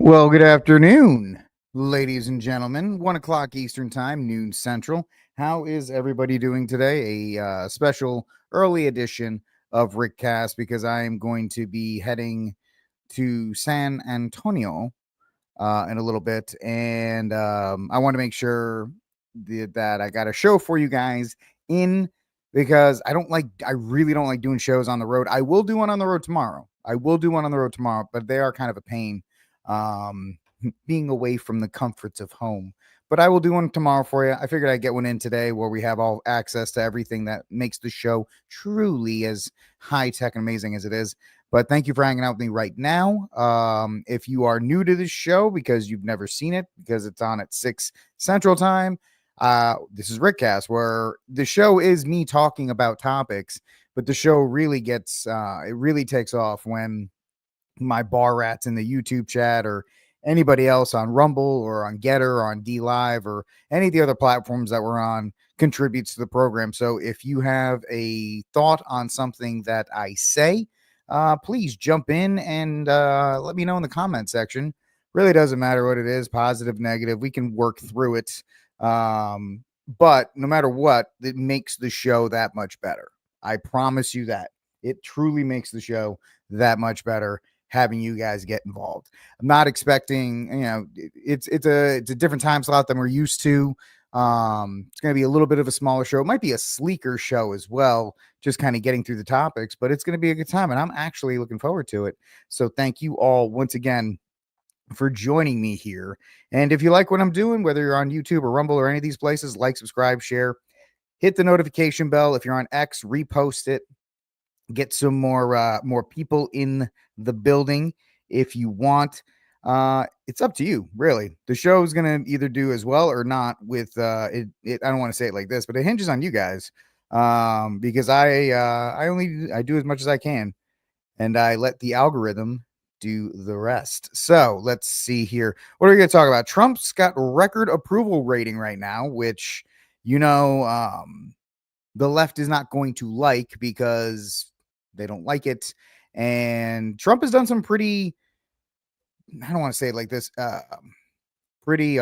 Well, good afternoon, ladies and gentlemen. 1 o'clock Eastern Time, noon Central. How is everybody doing today? A special early edition of RickCast because I am going to be heading to San Antonio in a little bit, and I want to make sure that I got a show for you guys in because I really don't like doing shows on the road. I will do one on the road tomorrow. But they are kind of a pain. Um, being away from the comforts of home. But I will do one tomorrow for you. I figured I'd get one in today where we have all access to everything that makes the show truly as high tech and amazing as it is. But thank you for hanging out with me right now. If you are new to this show because you've never seen it, because it's on at 6 Central Time, this is RickCast, where the show is me talking about topics, but the show really it really takes off when my bar rats in the YouTube chat or anybody else on Rumble or on Getter or on D Live or any of the other platforms that we're on contributes to the program. So if you have a thought on something that I say, please jump in and let me know in the comment section. Really doesn't matter what it is, positive, negative. We can work through it. But no matter what, it makes the show that much better. I promise you that. It truly makes the show that much better having you guys get involved. I'm not expecting, it's a different time slot than we're used to. It's going to be a little bit of a smaller show. It might be a sleeker show as well, just kind of getting through the topics, but it's going to be a good time, and I'm actually looking forward to it. So thank you all once again for joining me here. And if you like what I'm doing, whether you're on YouTube or Rumble or any of these places, like, subscribe, share, hit the notification bell. If you're on X, repost it. Get some more people in the building if you want. It's up to you, really. The show is gonna either do as well or not with it. I don't want to say it like this, but it hinges on you guys. Because I do as much as I can, and I let the algorithm do the rest. So let's see here. What are we gonna talk about? Trump's got record approval rating right now, which the left is not going to like because they don't like it. And Trump has done some pretty, I don't want to say it like this, pretty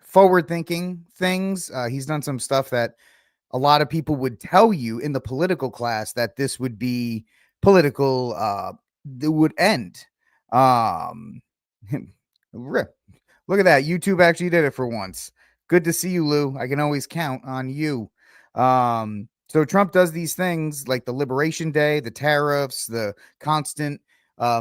forward thinking things. He's done some stuff that a lot of people would tell you in the political class that this would be political, that would end. Look at that. YouTube actually did it for once. Good to see you, Lou. I can always count on you. So Trump does these things like the Liberation Day, the tariffs, the constant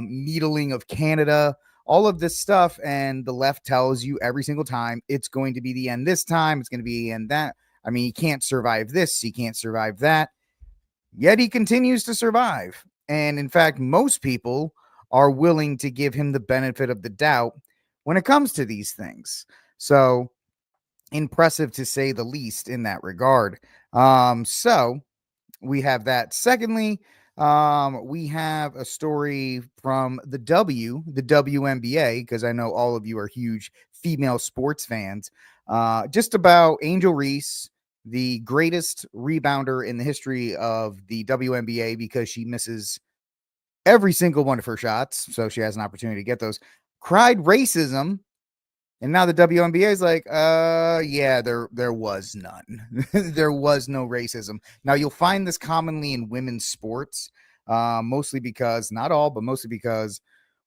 needling of Canada, all of this stuff. And the left tells you every single time it's going to be the end this time. It's going to be the end that. I mean, he can't survive this. He can't survive that. Yet he continues to survive. And in fact, most people are willing to give him the benefit of the doubt when it comes to these things. So impressive to say the least in that regard. So we have that. Secondly, we have a story from the WNBA, because I know all of you are huge female sports fans, just about Angel Reese, the greatest rebounder in the history of the WNBA, because she misses every single one of her shots, so she has an opportunity to get those. Cried racism. And now the WNBA is like, yeah, there was none. There was no racism. Now you'll find this commonly in women's sports, mostly because, not all, but mostly because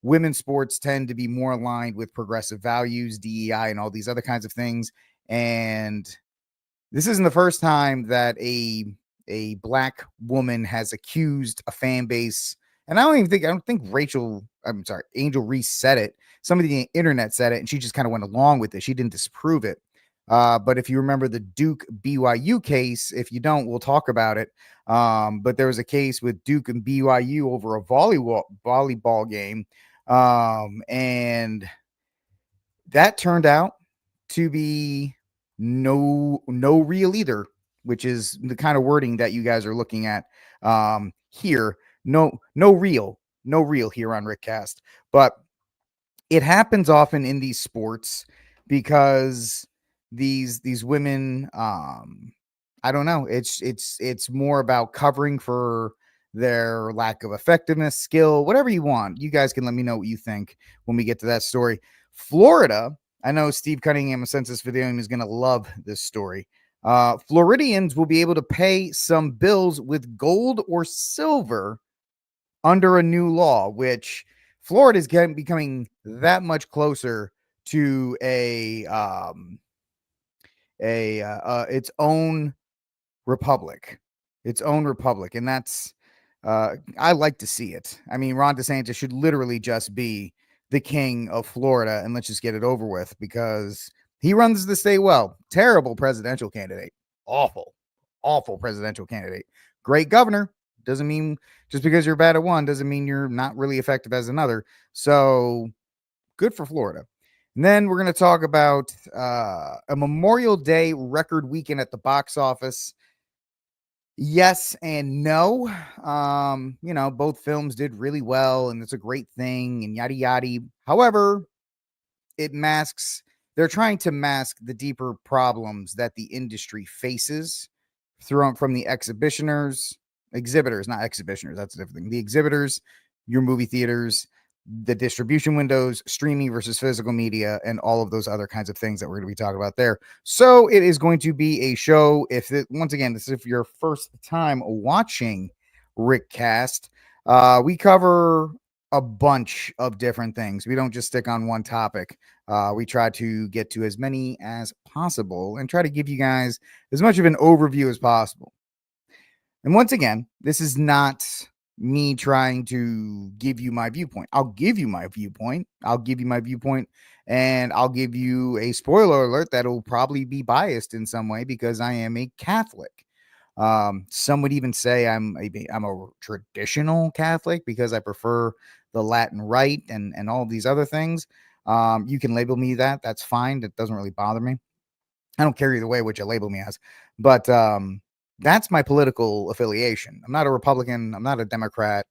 women's sports tend to be more aligned with progressive values, DEI, and all these other kinds of things. And this isn't the first time that a black woman has accused a fan base. And I don't think Angel Reese said it. Somebody on the internet said it, and she just kind of went along with it. She didn't disprove it. But if you remember the Duke BYU case, if you don't, we'll talk about it. But there was a case with Duke and BYU over a volleyball game. And that turned out to be no real either, which is the kind of wording that you guys are looking at here. No real here on RickCast. But it happens often in these sports because these women, I don't know, it's more about covering for their lack of effectiveness, skill, whatever you want. You guys can let me know what you think when we get to that story. Florida, I know Steve Cunningham of Census Video is going to love this story. Floridians will be able to pay some bills with gold or silver under a new law, which Florida is becoming that much closer to its own republic, and that's I like to see it. I mean, Ron DeSantis should literally just be the king of Florida, and let's just get it over with, because he runs the state well. Terrible presidential candidate, awful presidential candidate. Great governor. Doesn't mean just because you're bad at one doesn't mean you're not really effective as another. So good for Florida. And then we're going to talk about a Memorial Day record weekend at the box office. Yes and no. Both films did really well, and it's a great thing, and yada yada. However, they're trying to mask the deeper problems that the industry faces from the exhibitors, not exhibitioners. That's a different thing. The exhibitors, your movie theaters, the distribution windows, streaming versus physical media, and all of those other kinds of things that we're going to be talking about there. So it is going to be a show. Once again, this is if your first time watching RickCast, we cover a bunch of different things. We don't just stick on one topic. We try to get to as many as possible and try to give you guys as much of an overview as possible. And once again, this is not me trying to give you my viewpoint. I'll give you my viewpoint, and I'll give you a spoiler alert that'll probably be biased in some way because I am a Catholic. Some would even say I'm a traditional Catholic because I prefer the Latin Rite and all these other things. You can label me that. That's fine. That doesn't really bother me. I don't care either way what you label me as. But that's my political affiliation. I'm not a Republican. I'm not a Democrat,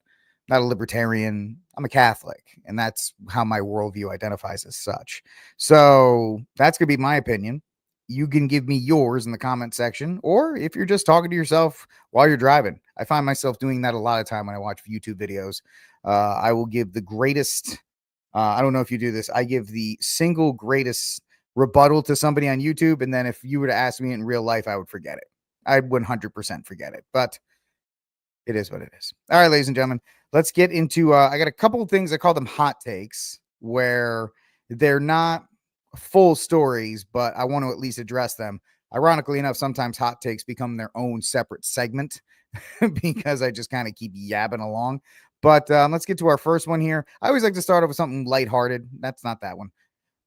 not a Libertarian. I'm a Catholic, and that's how my worldview identifies as such. So that's going to be my opinion. You can give me yours in the comment section, or if you're just talking to yourself while you're driving. I find myself doing that a lot of time when I watch YouTube videos. I will give the greatest, I don't know if you do this, I give the single greatest rebuttal to somebody on YouTube, and then if you were to ask me in real life, I would forget it. I'd 100% forget it, but it is what it is. All right, ladies and gentlemen, let's get into, I got a couple of things, I call them hot takes, where they're not full stories, but I want to at least address them. Ironically enough, sometimes hot takes become their own separate segment because I just kind of keep yabbing along. But let's get to our first one here. I always like to start off with something lighthearted. That's not that one.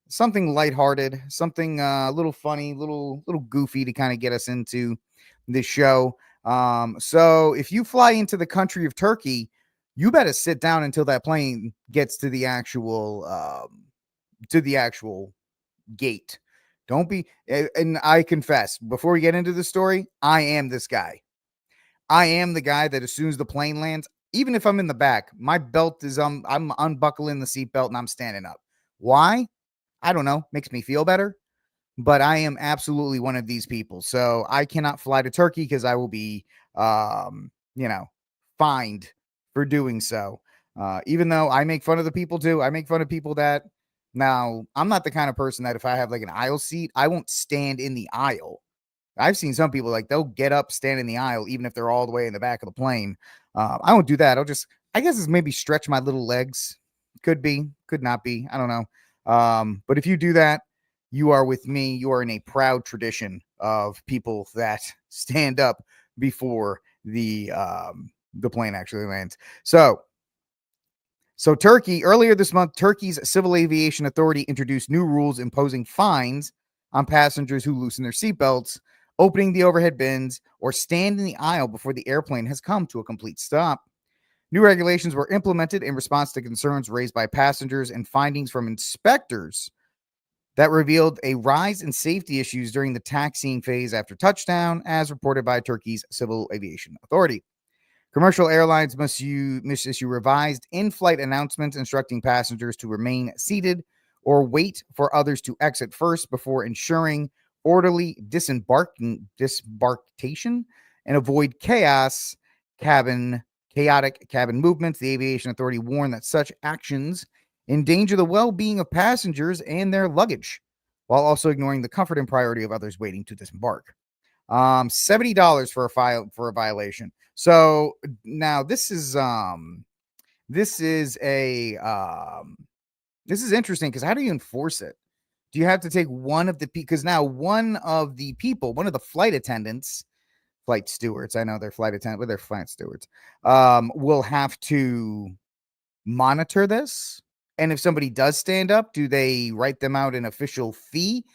Something lighthearted, something a little funny, little goofy to kind of get us into the show. So if you fly into the country of Turkey, you better sit down until that plane gets to the actual gate. Don't be, and I confess, before we get into the story, I am this guy. I am the guy that as soon as the plane lands, even if I'm in the back, my belt is I'm unbuckling the seatbelt and I'm standing up. Why? I don't know. Makes me feel better. But I am absolutely one of these people. So I cannot fly to Turkey because I will be, fined for doing so. Even though I make fun of the people too. I make fun of people that, now, I'm not the kind of person that if I have like an aisle seat, I won't stand in the aisle. I've seen some people like they'll get up, stand in the aisle, even if they're all the way in the back of the plane. I won't do that. I guess it's maybe stretch my little legs. Could be, could not be. I don't know. But if you do that, you are with me. You are in a proud tradition of people that stand up before the plane actually lands. So Turkey, earlier this month, Turkey's Civil Aviation Authority introduced new rules imposing fines on passengers who loosen their seatbelts, opening the overhead bins, or stand in the aisle before the airplane has come to a complete stop. New regulations were implemented in response to concerns raised by passengers and findings from inspectors that revealed a rise in safety issues during the taxiing phase after touchdown, as reported by Turkey's Civil Aviation Authority. Commercial airlines must issue revised in-flight announcements instructing passengers to remain seated or wait for others to exit first before ensuring orderly disembarkation and avoid cabin chaotic cabin movements. The aviation authority warned that such actions endanger the well-being of passengers and their luggage, while also ignoring the comfort and priority of others waiting to disembark. $70 for a violation. So now this is interesting, because how do you enforce it? Do you have to take one of the because now one of the flight attendants, flight stewards, I know they're flight attendants, but they're flight stewards, will have to monitor this? And if somebody does stand up, do they write them out an official fee?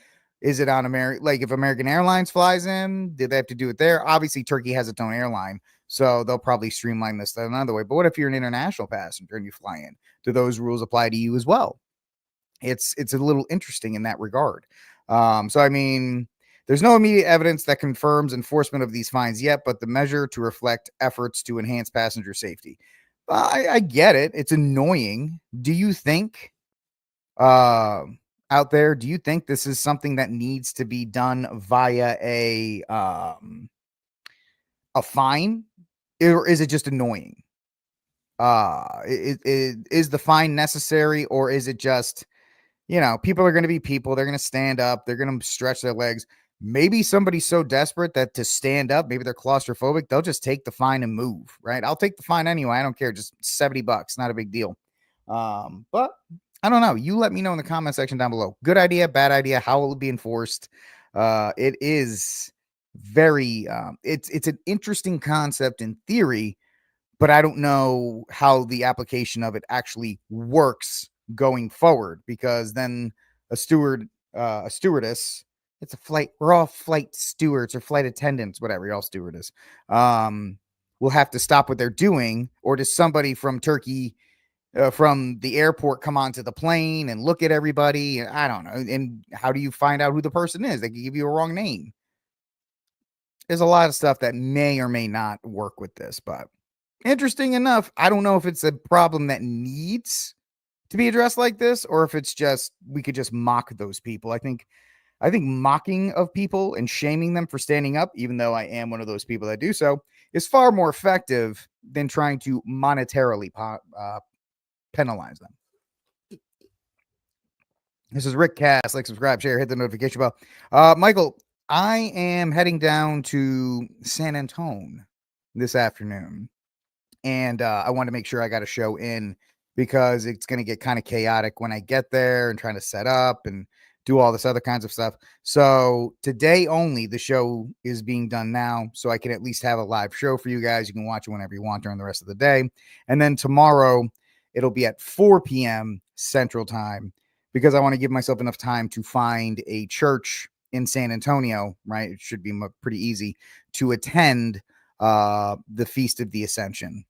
Is it on if American Airlines flies in, do they have to do it there? Obviously, Turkey has its own airline, so they'll probably streamline this another way. But what if you're an international passenger and you fly in? Do those rules apply to you as well? It's a little interesting in that regard. So I mean, there's no immediate evidence that confirms enforcement of these fines yet, but the measure to reflect efforts to enhance passenger safety. I get it. It's annoying. Do you think, out there, do you think this is something that needs to be done via a fine, or is it just annoying? Is the fine necessary, or is it just, people are going to be people. They're going to stand up. They're going to stretch their legs. Maybe somebody's so desperate that to stand up, maybe they're claustrophobic, they'll just take the fine and move, right? I'll take the fine anyway. I don't care. Just $70, not a big deal. But I don't know. You let me know in the comment section down below. Good idea, bad idea. How will it be enforced? It is very, it's an interesting concept in theory, but I don't know how the application of it actually works going forward, because then a stewardess, it's a flight, we're all flight stewards or flight attendants, whatever, you're all stewardess, will have to stop what they're doing, or does somebody from Turkey, from the airport, come onto the plane and look at everybody? I don't know. And how do you find out who the person is? They can give you a wrong name. There's a lot of stuff that may or may not work with this, but interesting enough. I don't know if it's a problem that needs to be addressed like this, or if it's just, we could just mock those people. I think mocking of people and shaming them for standing up, even though I am one of those people that do so, is far more effective than trying to monetarily penalize them. This is RickCast. Like, subscribe, share, hit the notification bell. Michael, I am heading down to San Antonio this afternoon, and I want to make sure I got a show in, because it's going to get kind of chaotic when I get there and trying to set up and do all this other kinds of stuff. So today only, the show is being done now, so I can at least have a live show for you guys. You can watch it whenever you want during the rest of the day. And then tomorrow, it'll be at 4 p.m. Central Time, because I want to give myself enough time to find a church in San Antonio, right? It should be pretty easy to attend the Feast of the Ascension,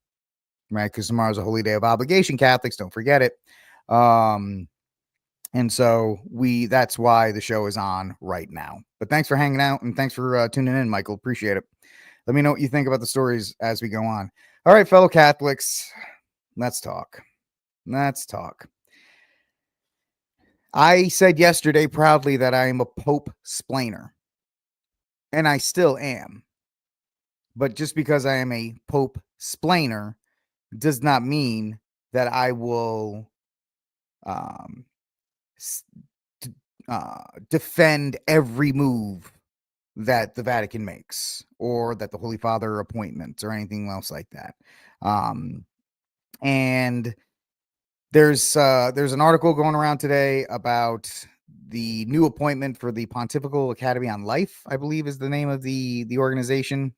right? Because tomorrow's a holy day of obligation. Catholics, don't forget it. And so that's why the show is on right now. But thanks for hanging out, and thanks for tuning in, Michael. Appreciate it. Let me know what you think about the stories as we go on. All right, fellow Catholics, let's talk. I said yesterday proudly that I am a Pope splainer, and I still am. But just because I am a Pope splainer does not mean that I will defend every move that the Vatican makes, or that the Holy Father appointments, or anything else like that. And there's an article going around today about the new appointment for the Pontifical Academy on Life, I believe is the name of the organization.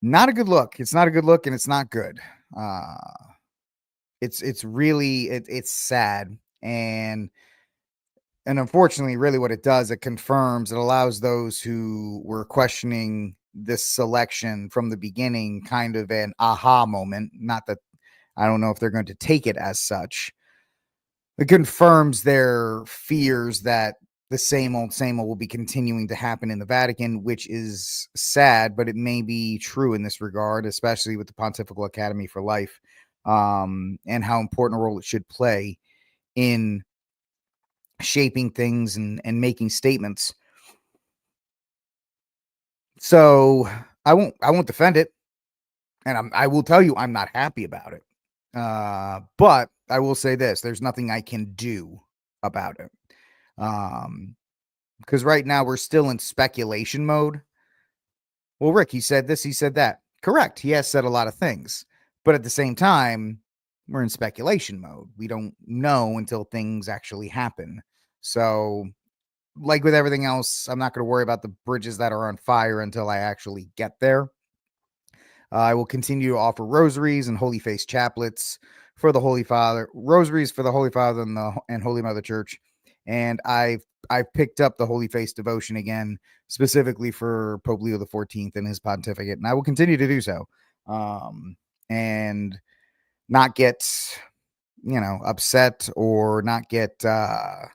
Not a good look. It's not a good look, and it's not good. It's really, it's sad. And unfortunately, really what it does, it confirms, it allows those who were questioning this selection from the beginning kind of an aha moment. Not that, I don't know if they're going to take it as such. It confirms their fears that the same old will be continuing to happen in the Vatican, which is sad, but it may be true in this regard, especially with the Pontifical Academy for Life, and how important a role it should play in shaping things and making statements. So I won't defend it. And I will tell you, I'm not happy about it. But I will say this, there's nothing I can do about it. Because right now we're still in speculation mode. Well, Rick, he said this, he said that. Correct. He has said a lot of things. But at the same time, we're in speculation mode. We don't know until things actually happen. So, like with everything else, I'm not going to worry about the bridges that are on fire until I actually get there. I will continue to offer rosaries and holy face chaplets for the Holy Father, rosaries for the Holy Father and Holy Mother Church. And I've picked up the Holy Face devotion again, specifically for Pope Leo the 14th and his pontificate, and I will continue to do so. And not get, upset or not get, I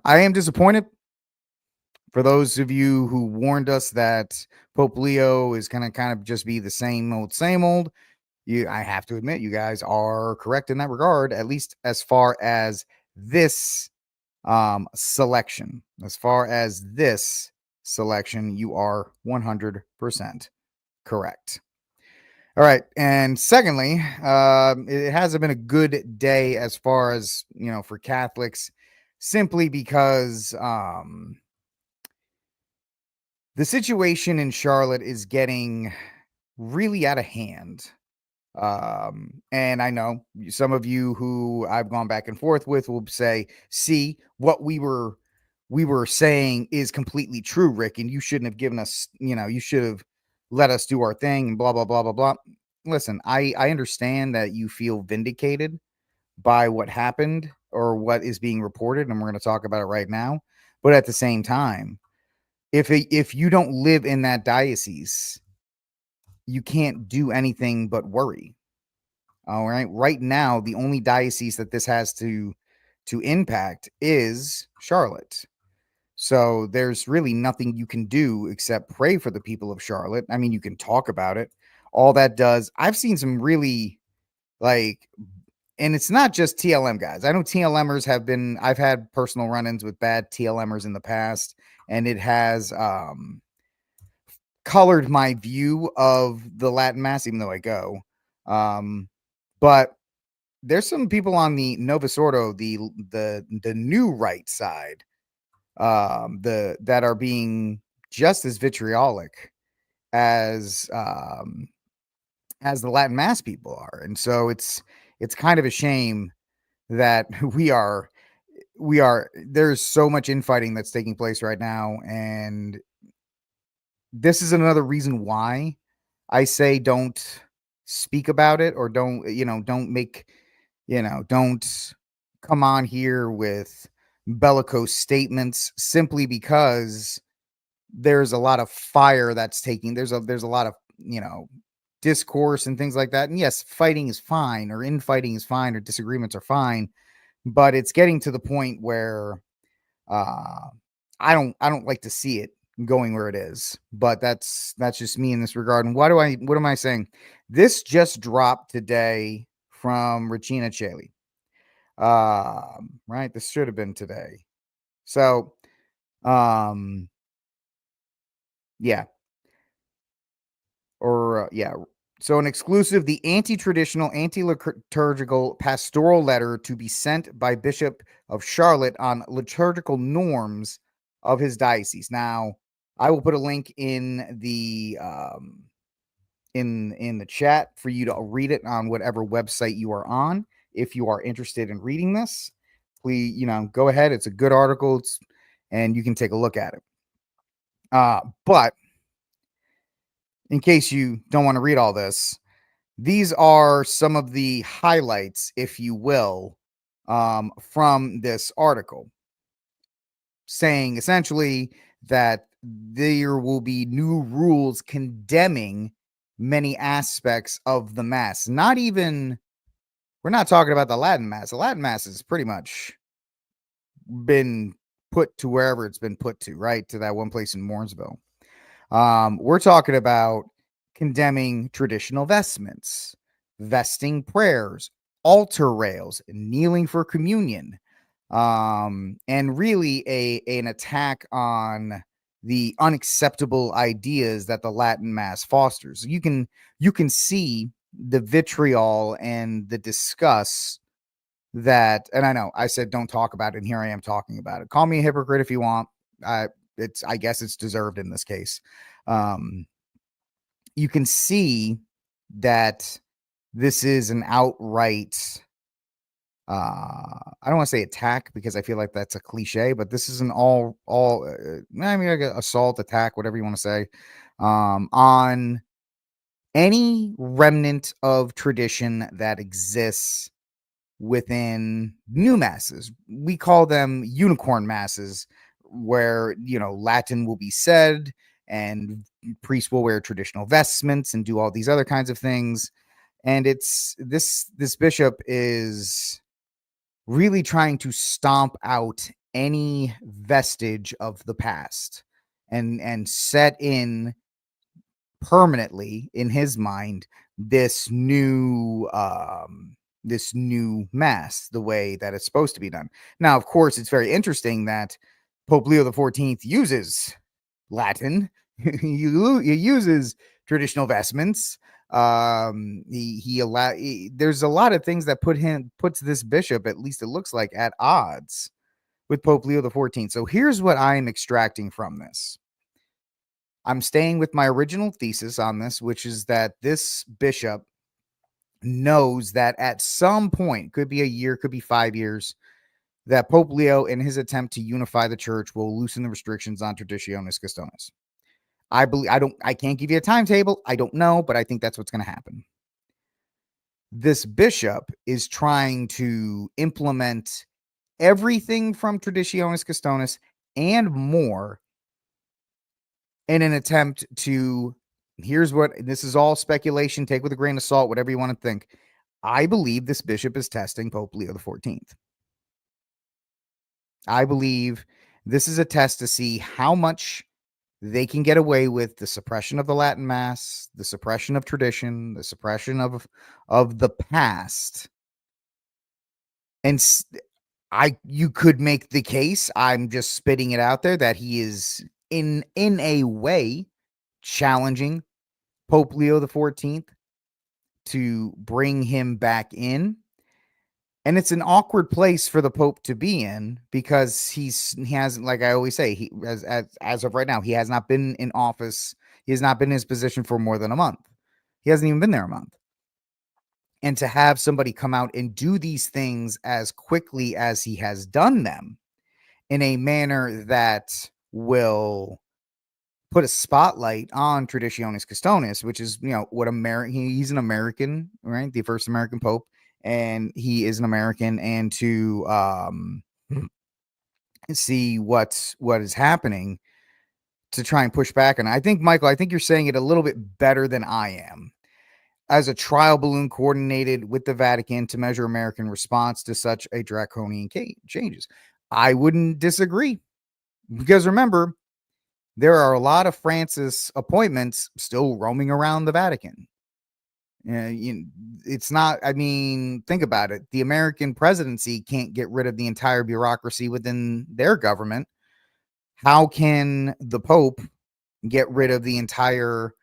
am disappointed for those of you who warned us that Pope Leo is going to kind of just be the same old. I have to admit, you guys are correct in that regard, at least as far as this selection. As far as this selection, you are 100% correct. All right. And secondly, it hasn't been a good day as far as, for Catholics, simply because the situation in Charlotte is getting really out of hand. And I know some of you who I've gone back and forth with will say, see, what we were saying is completely true, Rick, and you shouldn't have given us, you should have let us do our thing and blah, blah, blah, blah, blah. Listen, I understand that you feel vindicated by what happened or what is being reported, and we're going to talk about it right now. But at the same time, if you don't live in that diocese, you can't do anything but worry. All right. Right now, the only diocese that this has to impact is Charlotte. So there's really nothing you can do except pray for the people of Charlotte. I mean, you can talk about it. All that does, I've seen some really and it's not just TLM guys. I know TLMers I've had personal run-ins with bad TLMers in the past, and it has colored my view of the Latin Mass, even though I go. But there's some people on the Novus Ordo, the new right side, that are being just as vitriolic as the Latin Mass people are, and so it's kind of a shame that there's so much infighting that's taking place right now, and this is another reason why I say don't speak about it, or don't make, don't come on here with bellicose statements, simply because there's a lot of fire that's taking, there's a lot of, discourse and things like that. And yes, fighting is fine, or infighting is fine, or disagreements are fine, but it's getting to the point where I don't like to see it going where it is. But that's just me in this regard. And what am I saying? This just dropped today from Regina Cheli. Right, this should have been today. So yeah. So an exclusive, the anti-traditional, anti-liturgical pastoral letter to be sent by Bishop of Charlotte on liturgical norms of his diocese. Now, I will put a link in the in the chat for you to read it on whatever website you are on. If you are interested in reading this, please, go ahead. It's a good article, and you can take a look at it. But in case you don't want to read all this, these are some of the highlights, if you will, from this article, saying essentially that there will be new rules condemning many aspects of the Mass. We're not talking about the Latin Mass. The Latin Mass has pretty much been put to wherever it's been put to, right? To that one place in Mooresville. We're talking about condemning traditional vestments, vesting prayers, altar rails, kneeling for communion, and really an attack on the unacceptable ideas that the Latin Mass fosters. You can see the vitriol and the disgust that, and I know I said don't talk about it, and here I am talking about it. Call me a hypocrite if you want. I guess it's deserved in this case. You can see that this is an outright I don't want to say attack because I feel like that's a cliche, but this is an assault, attack, whatever you want to say, on any remnant of tradition that exists within new masses. We call them unicorn masses, where, Latin will be said and priests will wear traditional vestments and do all these other kinds of things. And it's this bishop is really trying to stomp out any vestige of the past and set in permanently in his mind this new mass, the way that it's supposed to be done. Now, of course, it's very interesting that Pope Leo XIV uses Latin. he uses traditional vestments. There's a lot of things that puts this bishop, at least it looks like, at odds with Pope Leo XIV. So here's what I am extracting from this. I'm staying with my original thesis on this, which is that this bishop knows that at some point, could be a year, could be 5 years, that Pope Leo, in his attempt to unify the church, will loosen the restrictions on Traditionis Custodes. I can't give you a timetable. I don't know, but I think that's what's going to happen. This bishop is trying to implement everything from Traditionis Custodes and more in an attempt to, this is all speculation, take with a grain of salt, whatever you want to think. I believe this bishop is testing Pope Leo XIV. I believe this is a test to see how much they can get away with the suppression of the Latin Mass, the suppression of tradition, the suppression of the past. And you could make the case, I'm just spitting it out there, that he is in a way challenging Pope Leo XIV to bring him back in. And it's an awkward place for the Pope to be in, because he hasn't, like I always say, he as of right now, he has not been in office. He has not been in his position for more than a month. He hasn't even been there a month. And to have somebody come out and do these things as quickly as he has done them, in a manner that will put a spotlight on Traditionis Custodes, which is, what he's an American, right? The first American Pope. And he is an American, and to see what is happening, to try and push back. And I think, Michael, you're saying it a little bit better than I am. As a trial balloon coordinated with the Vatican to measure American response to such a draconian changes, I wouldn't disagree, because remember, there are a lot of Francis appointments still roaming around the Vatican. It's not, think about it. The American presidency can't get rid of the entire bureaucracy within their government. How can the Pope get rid of the entire,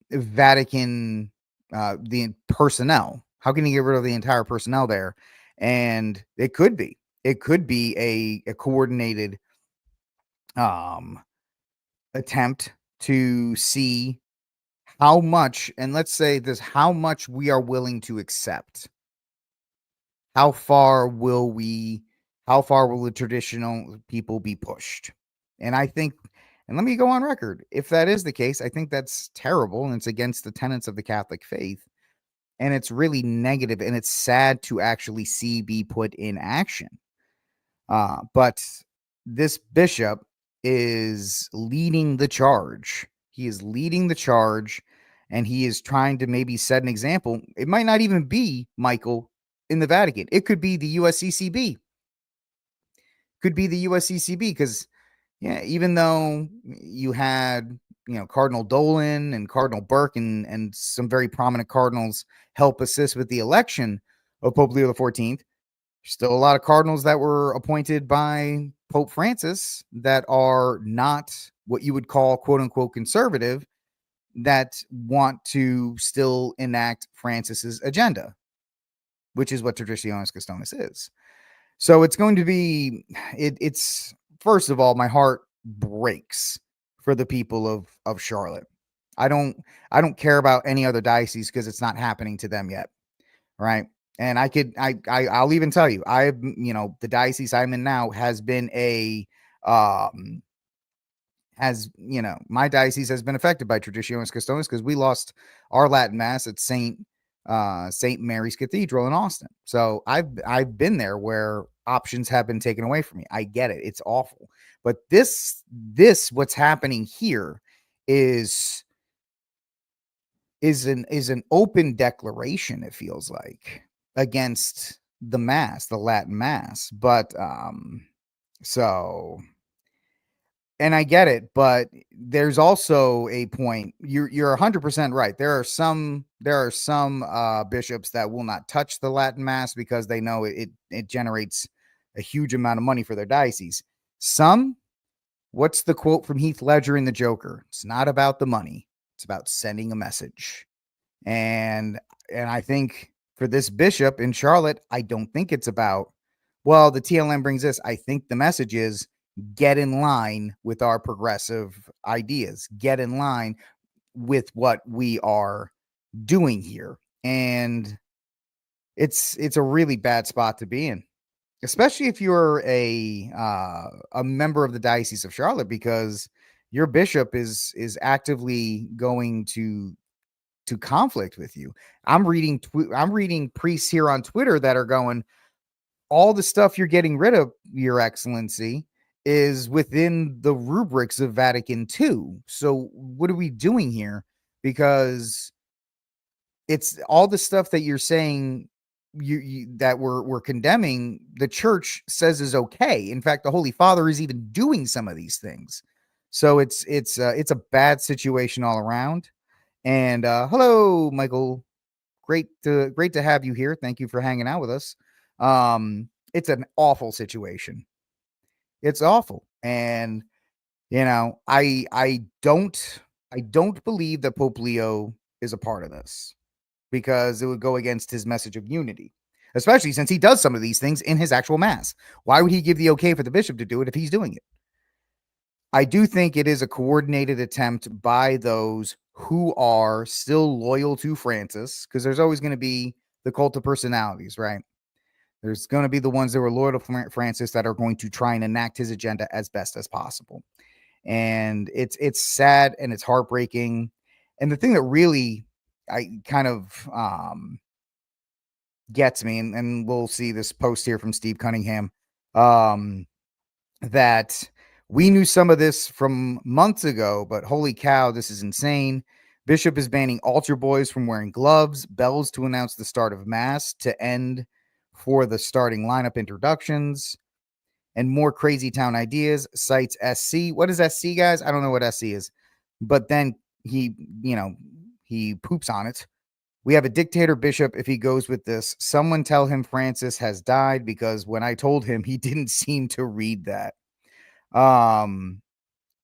Vatican, the personnel? How can he get rid of the entire personnel there? And it could be a coordinated attempt to see how much, and let's say this, how much we are willing to accept. How far will the traditional people be pushed? And I think, and let me go on record, if that is the case, I think that's terrible, and it's against the tenets of the Catholic faith, and it's really negative, and it's sad to actually see be put in action. But this bishop is leading the charge. He is leading the charge, and he is trying to maybe set an example. It might not even be, Michael, in the Vatican. It could be the USCCB. Because, even though you had, Cardinal Dolan and Cardinal Burke and some very prominent cardinals help assist with the election of Pope Leo XIV, Still a lot of cardinals that were appointed by Pope Francis that are not what you would call quote unquote conservative, that want to still enact Francis's agenda, which is what Traditionis Custodes is. So it's going to be, it's first of all, my heart breaks for the people of Charlotte. I don't care about any other diocese because it's not happening to them yet, right? And I'll even tell you, the diocese I'm in now has been um my diocese has been affected by Traditionis Custodes because we lost our Latin Mass at St. Mary's Cathedral in Austin. So I've been there where options have been taken away from me. I get it. It's awful. But this what's happening here is an open declaration, it feels like, against the Mass, the Latin Mass. But so, and I get it, but there's also a point. You're 100% right. There are some bishops that will not touch the Latin Mass because they know it generates a huge amount of money for their diocese. Some, what's the quote from Heath Ledger in The Joker? It's not about the money. It's about sending a message. And I think for this bishop in Charlotte, I don't think it's about, well, the TLM brings this. I think the message is, get in line with our progressive ideas, get in line with what we are doing here. And it's a really bad spot to be in, especially if you're a member of the Diocese of Charlotte, because your bishop is actively going to conflict with you. I'm reading priests here on Twitter that are going, all the stuff you're getting rid of, Your Excellency, is within the rubrics of Vatican II. So what are we doing here? Because it's all the stuff that you're saying that we're condemning, the church says is okay. In fact, the Holy Father is even doing some of these things. So it's a bad situation all around. And hello, Michael. Great to have you here. Thank you for hanging out with us. It's an awful situation. It's awful. And I don't believe that Pope Leo is a part of this, because it would go against his message of unity, especially since he does some of these things in his actual Mass. Why would he give the okay for the bishop to do it if he's doing it? I do think it is a coordinated attempt by those who are still loyal to Francis, because there's always going to be the cult of personalities, right? There's going to be the ones that were loyal to Francis that are going to try and enact his agenda as best as possible. And it's sad and it's heartbreaking. And the thing that really I kind of gets me, and we'll see this post here from Steve Cunningham, that we knew some of this from months ago, but holy cow, this is insane. Bishop is banning altar boys from wearing gloves, bells to announce the start of Mass, to end for the starting lineup introductions, and more crazy town ideas. Cites SC. What is SC, guys? I don't know what SC is, but then he poops on it. We have a dictator bishop if he goes with this. Someone tell him Francis has died, because when I told him, he didn't seem to read that.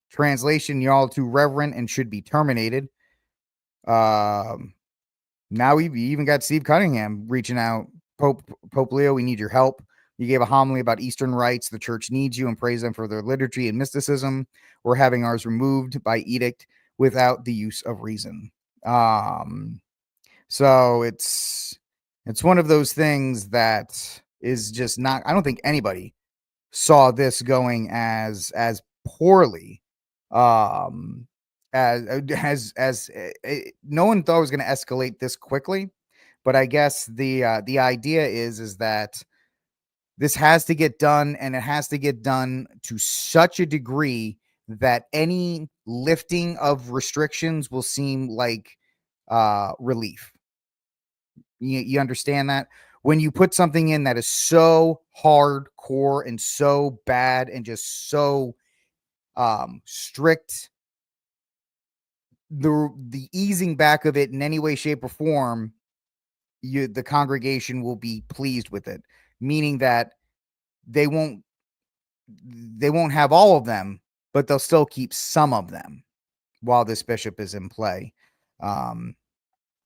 Translation, y'all too reverent and should be terminated. Now we even got Steve Cunningham reaching out. Pope Leo, we need your help. You gave a homily about Eastern rites. The church needs you, and praise them for their liturgy and mysticism. We're having ours removed by edict without the use of reason. So it's one of those things that is just not, I don't think anybody saw this going as poorly, as no one thought it was going to escalate this quickly. But I guess the idea is that this has to get done, and it has to get done to such a degree that any lifting of restrictions will seem like relief. You understand that? When you put something in that is so hardcore and so bad and just so strict, the easing back of it in any way, shape, or form, the congregation will be pleased with it. meaning that they won't have all of them, but they'll still keep some of them while this bishop is in play.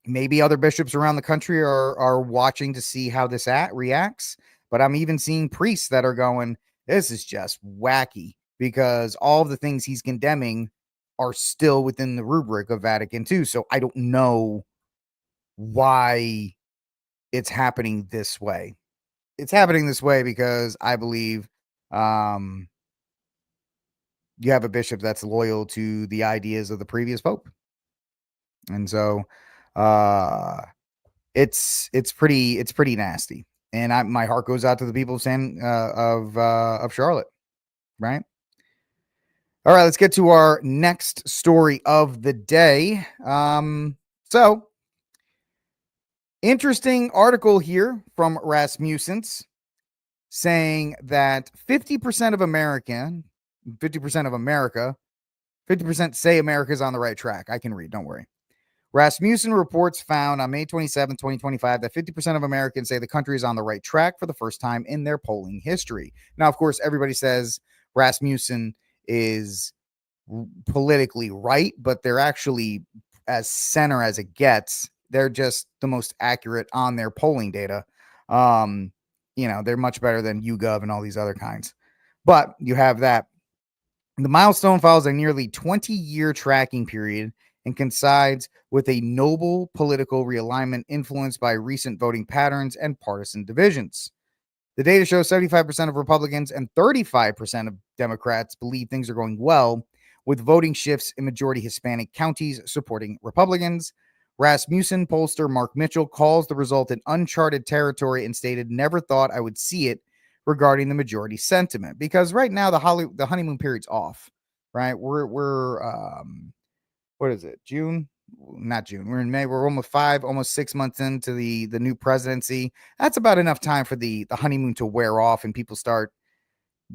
Maybe other bishops around the country are watching to see how this reacts, but I'm even seeing priests that are going, this is just wacky, because all of the things he's condemning are still within the rubric of Vatican II. So I don't know why it's happening this way. It's happening this way because I believe you have a bishop that's loyal to the ideas of the previous pope. And so it's pretty nasty. And my heart goes out to the people of Charlotte, right? All right, let's get to our next story of the day. So interesting article here from Rasmussen's saying that 50% of America, 50% say America's on the right track. I can read, don't worry. Rasmussen reports found on May 27, 2025, that 50% of Americans say the country is on the right track for the first time in their polling history. Now, of course, everybody says Rasmussen is politically right, but they're actually as center as it gets. They're just the most accurate on their polling data. They're much better than YouGov and all these other kinds. But you have that. The milestone follows a nearly 20-year tracking period and coincides with a noble political realignment influenced by recent voting patterns and partisan divisions. The data shows 75% of Republicans and 35% of Democrats believe things are going well, with voting shifts in majority Hispanic counties supporting Republicans. Rasmussen pollster Mark Mitchell calls the result an uncharted territory and stated, "Never thought I would see it," regarding the majority sentiment, because right now the honeymoon period's off, right? We're what is it? June? Not June. We're in May. We're almost 6 months into the new presidency. That's about enough time for the honeymoon to wear off and people start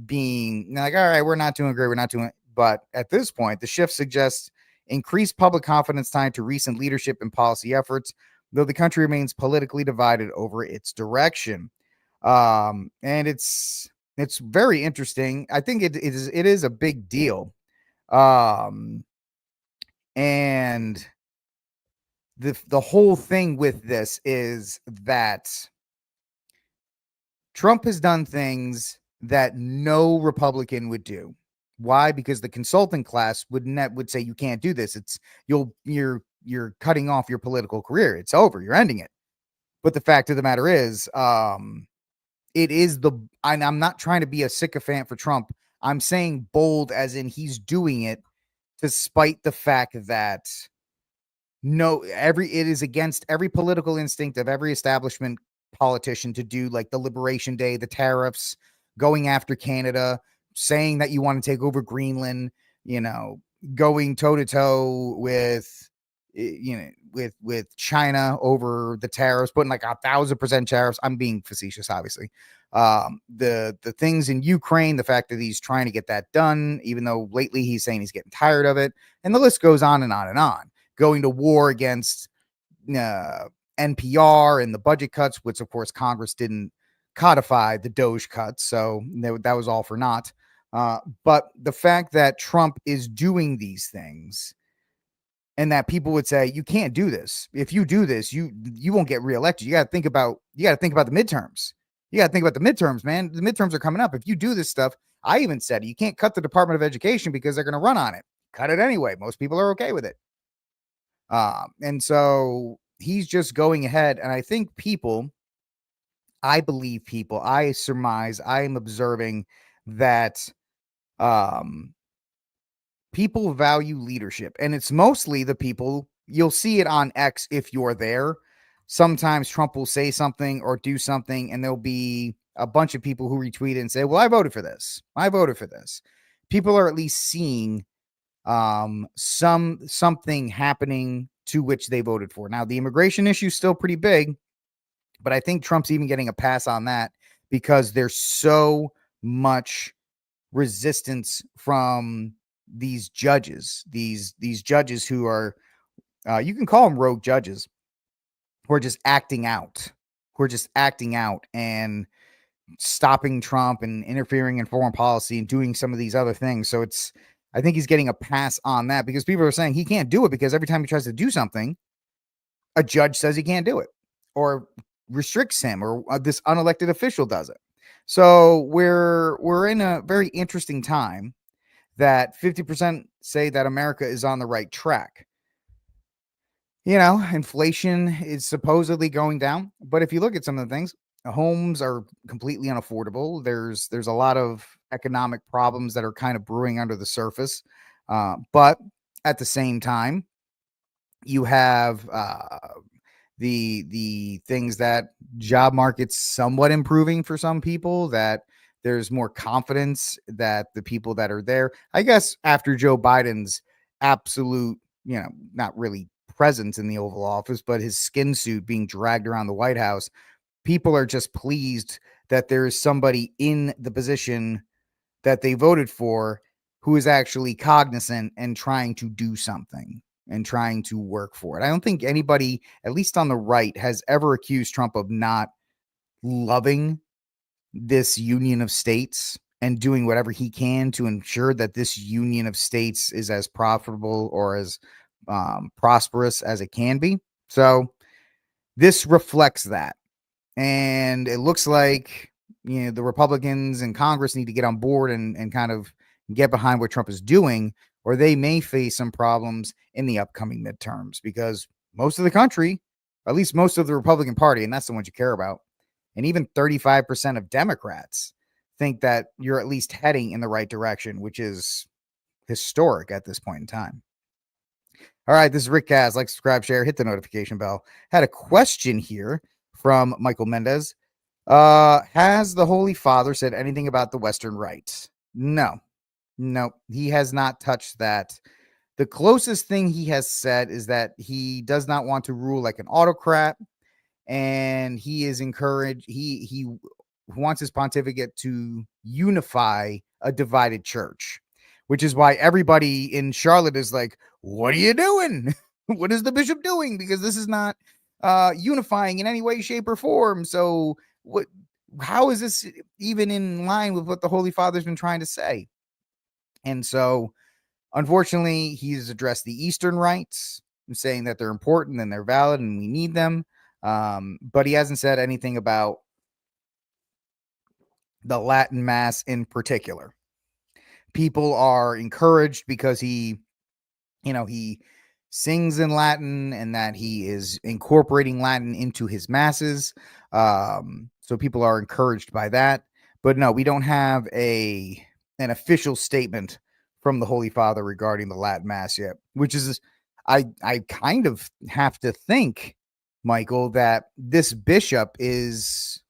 being like, all right, we're not doing great. We're not doing it. But at this point, the shift suggests increased public confidence tied to recent leadership and policy efforts, though the country remains politically divided over its direction. And it's very interesting. I think it is a big deal. And the whole thing with this is that Trump has done things that no Republican would do. Why? Because the consulting class would say you can't do this. You're cutting off your political career. It's over. You're ending it. But the fact of the matter is, it is I'm not trying to be a sycophant for Trump. I'm saying bold as in he's doing it despite the fact that it is against every political instinct of every establishment politician to do, like the Liberation Day, the tariffs, going after Canada, saying that you want to take over Greenland, going toe to toe with China over the tariffs, putting like 1,000% tariffs. I'm being facetious, obviously. The things in Ukraine, the fact that he's trying to get that done, even though lately he's saying he's getting tired of it, and the list goes on and on and on. Going to war against NPR and the budget cuts, which of course Congress didn't codify the Doge cuts, so that was all for naught. But the fact that Trump is doing these things, and that people would say, you can't do this. If you do this, you won't get reelected. You got to think about the midterms. You got to think about the midterms, man. The midterms are coming up. If you do this stuff, I even said you can't cut the Department of Education because they're going to run on it. Cut it anyway. Most people are okay with it. And so he's just going ahead. And I think I surmise, I am observing that people value leadership. And it's mostly the people, you'll see it on X if you're there. Sometimes Trump will say something or do something, and there'll be a bunch of people who retweet it and say, well, I voted for this. People are at least seeing something happening to which they voted for. Now, the immigration issue is still pretty big, but I think Trump's even getting a pass on that because there's so much resistance from these judges, these judges who are, you can call them rogue judges, who are just acting out, and stopping Trump and interfering in foreign policy and doing some of these other things. So I think he's getting a pass on that because people are saying he can't do it because every time he tries to do something, a judge says he can't do it or restricts him, or this unelected official does it. So we're in a very interesting time that 50% say that America is on the right track. Inflation is supposedly going down, but if you look at some of the things, homes are completely unaffordable. There's a lot of economic problems that are kind of brewing under the surface, but at the same time, you have the things that job market's somewhat improving for some people, that there's more confidence that the people that are there, I guess, after Joe Biden's absolute, not really presence in the Oval Office, but his skin suit being dragged around the White House, people are just pleased that there is somebody in the position that they voted for who is actually cognizant and trying to do something and trying to work for it. I don't think anybody, at least on the right, has ever accused Trump of not loving this union of states and doing whatever he can to ensure that this union of states is as profitable or as prosperous as it can be. So this reflects that. And it looks like, the Republicans in Congress need to get on board and kind of get behind what Trump is doing, or they may face some problems in the upcoming midterms, because most of the country, at least most of the Republican Party, and that's the ones you care about, and even 35% of Democrats think that you're at least heading in the right direction, which is historic at this point in time. All right, this is RickCast. Like, subscribe, share, hit the notification bell. Had a question here from Michael Mendez. Has the Holy Father said anything about the Western rights? No, he has not touched that. The closest thing he has said is that he does not want to rule like an autocrat, and he is encouraged. He wants his pontificate to unify a divided church, which is why everybody in Charlotte is like, what are you doing? What is the bishop doing? Because this is not unifying in any way, shape, or form. So how is this even in line with what the Holy Father's been trying to say? And so, unfortunately, he's addressed the Eastern rites, saying that they're important and they're valid and we need them. But he hasn't said anything about the Latin Mass in particular. People are encouraged because he sings in Latin and that he is incorporating Latin into his masses. So people are encouraged by that. But no, we don't have an official statement from the Holy Father regarding the Latin Mass yet, which is, I kind of have to think, Michael, that this bishop is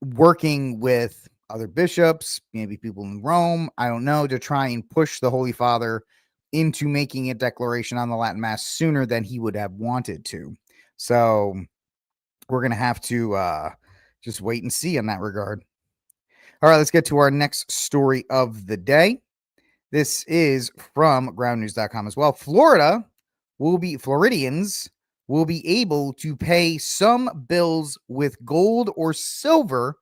working with other bishops, maybe people in Rome, I don't know, to try and push the Holy Father into making a declaration on the Latin Mass sooner than he would have wanted to. So we're going to have to just wait and see in that regard. All right, let's get to our next story of the day. This is from groundnews.com as well. Floridians will be able to pay some bills with gold or silver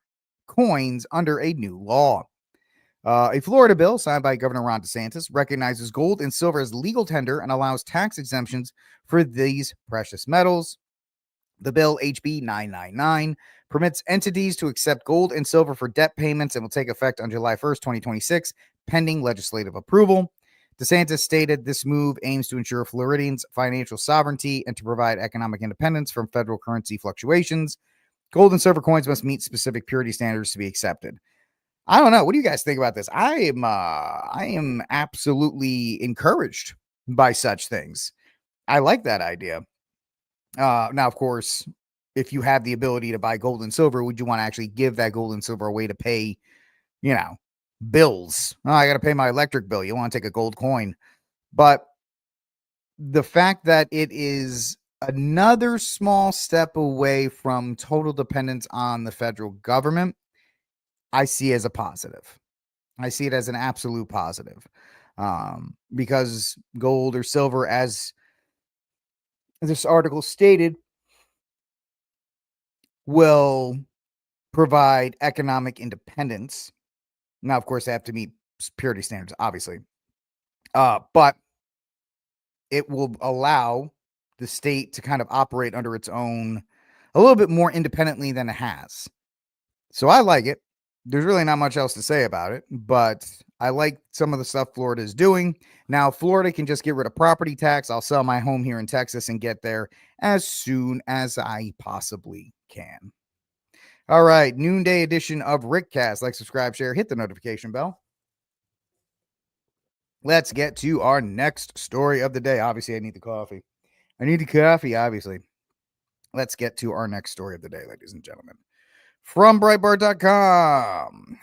coins under a new law. A Florida bill signed by Governor Ron DeSantis recognizes gold and silver as legal tender and allows tax exemptions for these precious metals. The bill, HB 999, permits entities to accept gold and silver for debt payments and will take effect on July 1st, 2026, pending legislative approval. DeSantis stated this move aims to ensure Floridians' financial sovereignty and to provide economic independence from federal currency fluctuations. Gold and silver coins must meet specific purity standards to be accepted. I don't know. What do you guys think about this? I am absolutely encouraged by such things. I like that idea. Now, of course, if you have the ability to buy gold and silver, would you want to actually give that gold and silver away to pay, bills? Oh, I got to pay my electric bill. You want to take a gold coin. But the fact that it is another small step away from total dependence on the federal government, I see as a positive. I see it as an absolute positive, because gold or silver, as this article stated, will provide economic independence. Now, of course, they have to meet purity standards, obviously. But it will allow the state to kind of operate under its own a little bit more independently than it has. So I like it. There's really not much else to say about it, but I like some of the stuff Florida is doing. Now, Florida can just get rid of property tax. I'll sell my home here in Texas and get there as soon as I possibly can. All right, noonday edition of RickCast. Like, subscribe, share, hit the notification bell. Let's get to our next story of the day. Obviously, I need the coffee. Obviously. Let's get to our next story of the day, ladies and gentlemen. From Breitbart.com.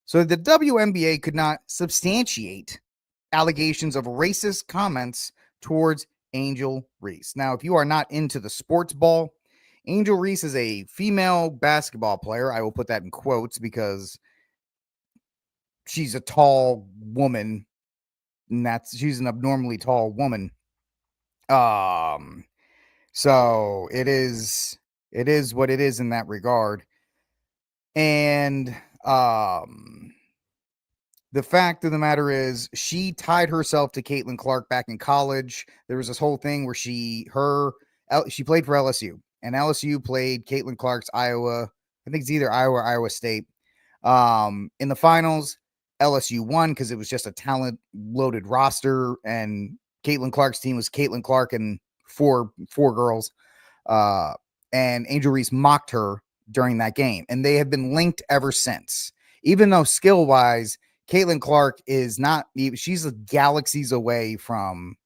So the WNBA could not substantiate allegations of racist comments towards Angel Reese. Now, if you are not into the sports ball, Angel Reese is a female basketball player. I will put that in quotes because she's a tall woman, and she's an abnormally tall woman. So it is what it is in that regard. And the fact of the matter is she tied herself to Caitlin Clark back in college. There was this whole thing where she played for LSU, and LSU played Caitlin Clark's Iowa. I think it's either Iowa or Iowa State. In the finals, LSU won because it was just a talent loaded roster, and Caitlin Clark's team was Caitlin Clark and four girls. And Angel Reese mocked her during that game, and they have been linked ever since. Even though skill wise, Caitlin Clark is not, she's galaxies away from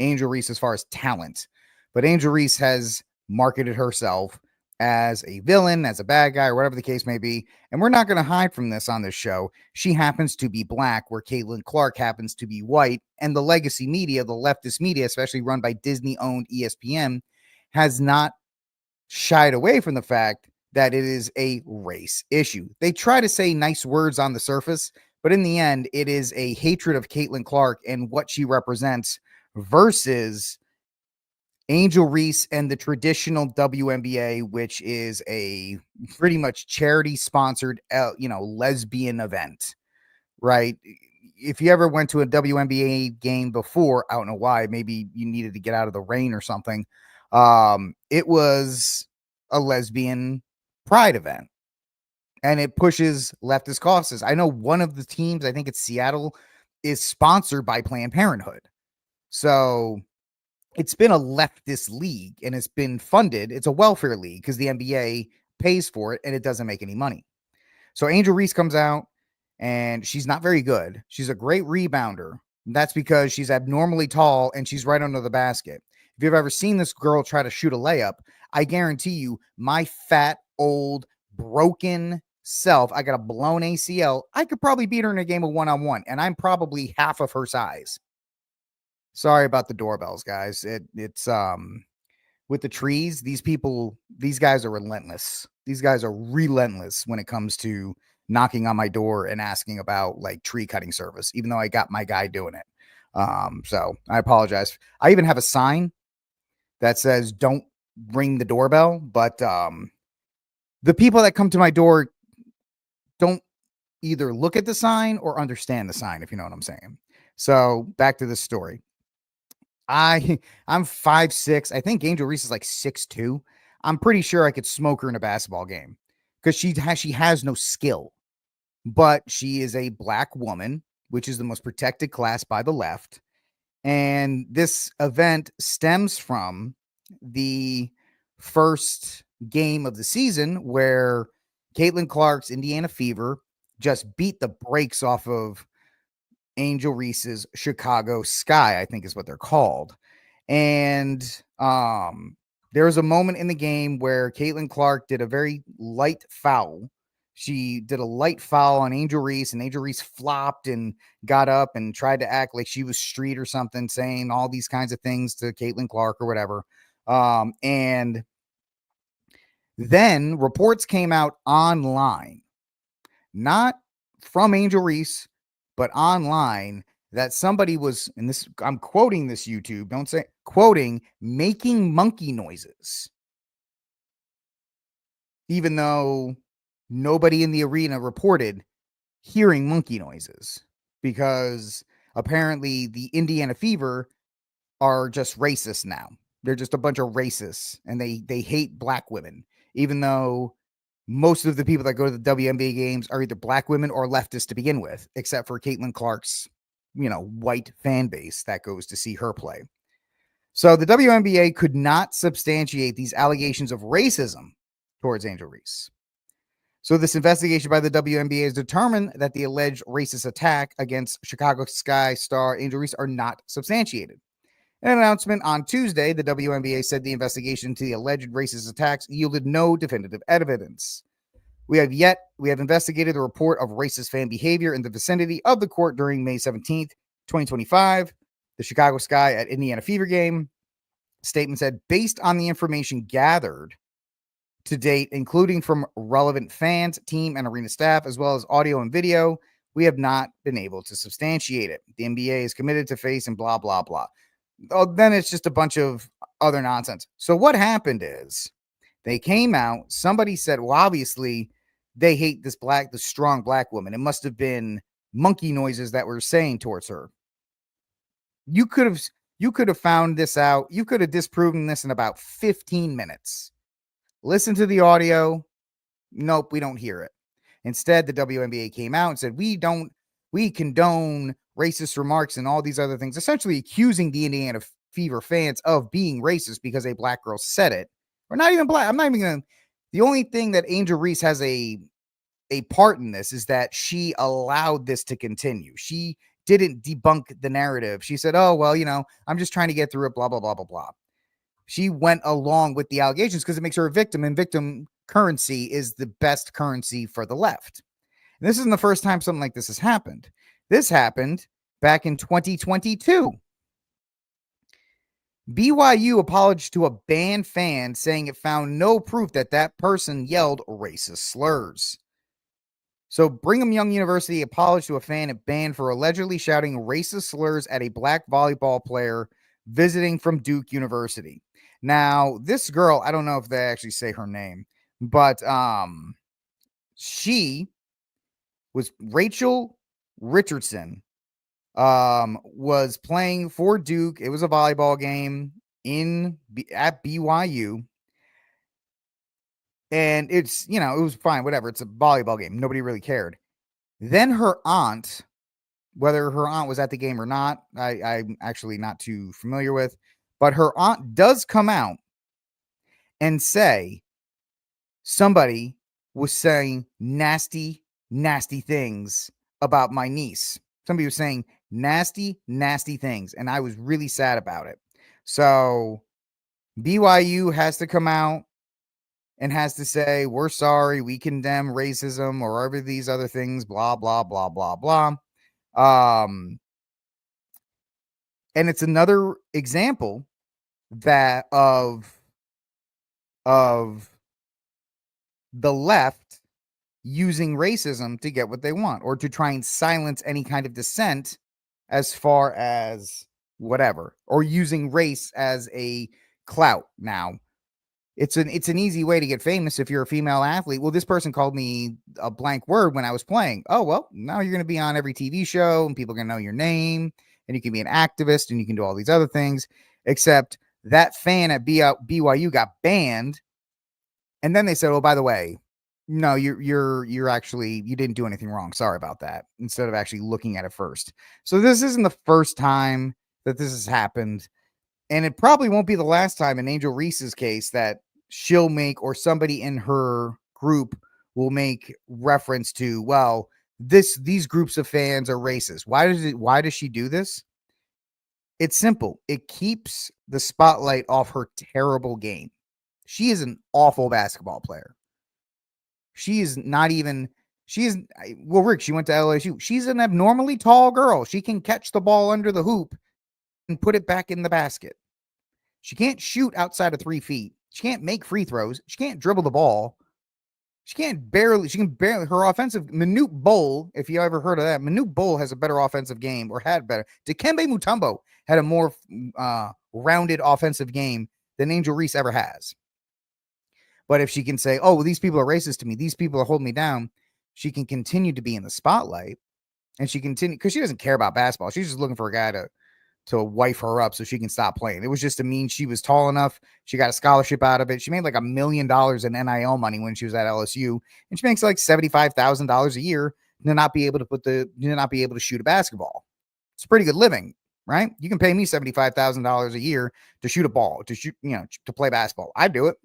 Angel Reese as far as talent, but Angel Reese has marketed herself as a villain, as a bad guy, or whatever the case may be. And we're not going to hide from this on this show. She happens to be black, where Caitlin Clark happens to be white. And the legacy media, the leftist media, especially run by Disney-owned ESPN, has not shied away from the fact that it is a race issue. They try to say nice words on the surface, but in the end, it is a hatred of Caitlin Clark and what she represents versus Angel Reese and the traditional WNBA, which is a pretty much charity-sponsored, lesbian event, right? If you ever went to a WNBA game before, I don't know why, maybe you needed to get out of the rain or something. It was a lesbian pride event, and it pushes leftist causes. I know one of the teams, I think it's Seattle, is sponsored by Planned Parenthood. So it's been a leftist league, and it's been funded. It's a welfare league because the NBA pays for it, and it doesn't make any money. So Angel Reese comes out, and she's not very good. She's a great rebounder. That's because she's abnormally tall, and she's right under the basket. If you've ever seen this girl try to shoot a layup, I guarantee you, my fat, old, broken self, I got a blown ACL, I could probably beat her in a game of one-on-one, and I'm probably half of her size. Sorry about the doorbells, guys. It's with the trees, these guys are relentless. These guys are relentless when it comes to knocking on my door and asking about like tree cutting service, even though I got my guy doing it. So I apologize. I even have a sign that says don't ring the doorbell, but the people that come to my door don't either look at the sign or understand the sign, if you know what I'm saying. So back to this story. I'm 5'6". I think Angel Reese is like 6'2". I'm pretty sure I could smoke her in a basketball game because she has no skill, but she is a black woman, which is the most protected class by the left. And this event stems from the first game of the season where Caitlin Clark's Indiana Fever just beat the brakes off of Angel Reese's Chicago Sky, I think is what they're called. And there was a moment in the game where Caitlin Clark did a very light foul. She did a light foul on Angel Reese, and Angel Reese flopped and got up and tried to act like she was street or something, saying all these kinds of things to Caitlin Clark or whatever. And then reports came out online, not from Angel Reese, but online, that somebody was, and this, I'm quoting this YouTube, don't say quoting, making monkey noises even though nobody in the arena reported hearing monkey noises, because apparently the Indiana Fever are just racist now. They're just a bunch of racists, and they hate black women, even though most of the people that go to the WNBA games are either black women or leftists to begin with, except for Caitlin Clark's, white fan base that goes to see her play. So the WNBA could not substantiate these allegations of racism towards Angel Reese. So this investigation by the WNBA has determined that the alleged racist attack against Chicago Sky star Angel Reese are not substantiated. In an announcement on Tuesday, the WNBA said the investigation into the alleged racist attacks yielded no definitive evidence. We have investigated the report of racist fan behavior in the vicinity of the court during May 17th, 2025, the Chicago Sky at Indiana Fever game. Statement said, based on the information gathered to date, including from relevant fans, team, and arena staff, as well as audio and video, we have not been able to substantiate it. The NBA is committed to face and blah, blah, blah. Oh, then it's just a bunch of other nonsense. So what happened is they came out, somebody said, well, obviously they hate this strong black woman. It must have been monkey noises that were saying towards her. You could have found this out. You could have disproven this in about 15 minutes. Listen to the audio. Nope, we don't hear it. Instead, the WNBA came out and said, we condone racist remarks and all these other things, essentially accusing the Indiana Fever fans of being racist because a black girl said it. Or not even black. I'm not even going to. The only thing that Angel Reese has a part in this is that she allowed this to continue. She didn't debunk the narrative. She said, oh, well, I'm just trying to get through it, blah, blah, blah, blah, blah. She went along with the allegations because it makes her a victim, and victim currency is the best currency for the left. And this isn't the first time something like this has happened. This happened back in 2022. BYU apologized to a banned fan, saying it found no proof that person yelled racist slurs. So Brigham Young University apologized to a fan it banned for allegedly shouting racist slurs at a black volleyball player visiting from Duke University. Now, this girl, I don't know if they actually say her name, but she was Rachel Richardson, was playing for Duke. It was a volleyball game at BYU. And it's, it was fine, whatever. It's a volleyball game. Nobody really cared. Then her aunt, whether her aunt was at the game or not, I'm actually not too familiar with, but her aunt does come out and say somebody was saying nasty, nasty things about my niece. Somebody was saying nasty, nasty things, and I was really sad about it. So BYU has to come out and has to say, we're sorry, we condemn racism or whatever these other things, blah, blah, blah, blah, blah. And it's another example that of the left using racism to get what they want, or to try and silence any kind of dissent as far as whatever, or using race as a clout. Now, it's an easy way to get famous if you're a female athlete. Well, this person called me a blank word when I was playing. Oh, well, now you're going to be on every TV show and people are going to know your name, and you can be an activist and you can do all these other things. Except that fan at BYU got banned. And then they said, oh, by the way, no, you're actually, you didn't do anything wrong. Sorry about that. Instead of actually looking at it first. So this isn't the first time that this has happened. And it probably won't be the last time in Angel Reese's case that she'll make, or somebody in her group will make reference to, well, these groups of fans are racist. Why does she do this? It's simple. It keeps the spotlight off her terrible game. She is an awful basketball player. She is not even, Rick, she went to LSU. She's an abnormally tall girl. She can catch the ball under the hoop and put it back in the basket. She can't shoot outside of 3 feet. She can't make free throws. She can't dribble the ball. She can barely, her offensive, Manute Bol, if you ever heard of that, Manute Bol has a better offensive game, or had better. Dikembe Mutombo had a more rounded offensive game than Angel Reese ever has. But if she can say, oh, well, these people are racist to me, these people are holding me down, she can continue to be in the spotlight. And she continued because she doesn't care about basketball. She's just looking for a guy to wife her up so she can stop playing. It was just to mean she was tall enough. She got a scholarship out of it. She made like $1 million in NIL money when she was at LSU, and she makes like $75,000 a year to not be able to shoot a basketball. It's pretty good living, right? You can pay me $75,000 a year to shoot a ball, to play basketball. I'd do it.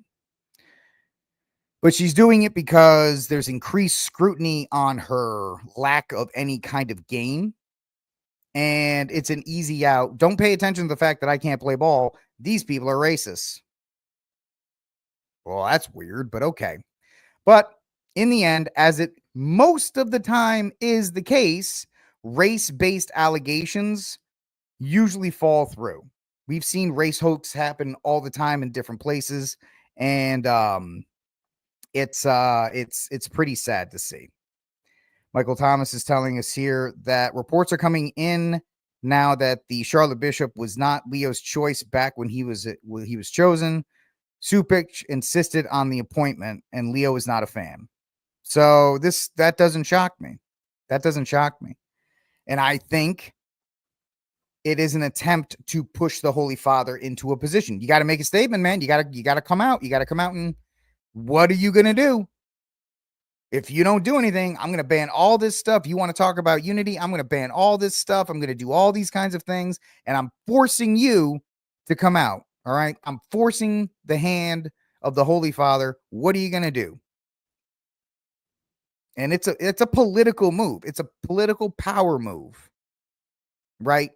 But she's doing it because there's increased scrutiny on her lack of any kind of game. And it's an easy out. Don't pay attention to the fact that I can't play ball. These people are racist. Well, that's weird, but okay. But in the end, as it most of the time is the case, race-based allegations usually fall through. We've seen race hoax happen all the time in different places, and it's pretty sad to see. Michael Thomas is telling us here that reports are coming in now that the Charlotte Bishop was not Leo's choice back when he was chosen. Supich insisted on the appointment, and Leo is not a fan. So that doesn't shock me. That doesn't shock me. And I think it is an attempt to push the Holy Father into a position. You got to make a statement, man. You got to come out. You got to come out and what are you going to do? If you don't do anything, I'm going to ban all this stuff. You want to talk about unity? I'm going to ban all this stuff. I'm going to do all these kinds of things. And I'm forcing you to come out. All right. I'm forcing the hand of the Holy Father. What are you going to do? And it's a political move. It's a political power move. Right.